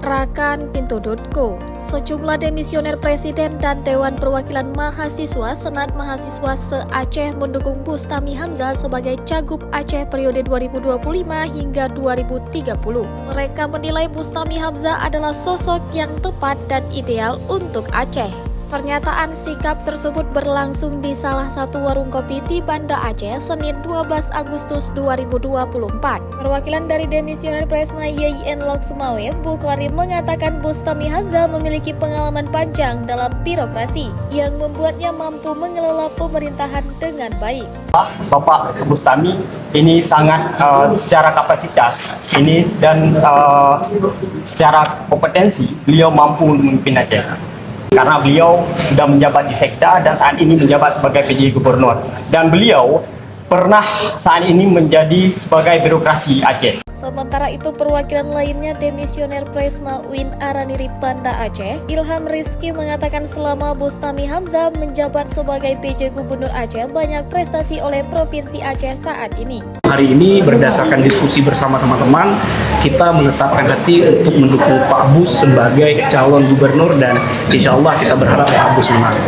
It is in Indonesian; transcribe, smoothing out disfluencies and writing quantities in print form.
rakan.pintu.co. Sejumlah demisioner presiden dan Dewan Perwakilan Mahasiswa Senat Mahasiswa se-Aceh mendukung Bustami Hamzah sebagai Cagup Aceh periode 2025 hingga 2030. Mereka menilai Bustami Hamzah adalah sosok yang tepat dan ideal untuk Aceh. Pernyataan sikap tersebut berlangsung di salah satu warung kopi di Banda Aceh, Senin 12 Agustus 2024. Perwakilan dari demisioner Presma YIN Lok Sumawe, Bukhari mengatakan Bustami Hamzah memiliki pengalaman panjang dalam birokrasi yang membuatnya mampu mengelola pemerintahan dengan baik. Bapak Bustami ini sangat secara kapasitas ini dan secara kompetensi beliau mampu memimpin Aceh. Karena beliau sudah menjabat di Sekda dan saat ini menjabat sebagai PJ Gubernur. Dan beliau pernah saat ini menjadi sebagai birokrasi Aceh. Sementara itu perwakilan lainnya demisioner Presma UIN Araniri Banda Aceh, Ilham Rizky mengatakan selama Bustami Hamzah menjabat sebagai PJ Gubernur Aceh banyak prestasi oleh Provinsi Aceh saat ini. Hari ini berdasarkan diskusi bersama teman-teman, kita menetapkan hati untuk mendukung Pak Bus sebagai calon gubernur dan insya Allah kita berharap Pak Bus menang.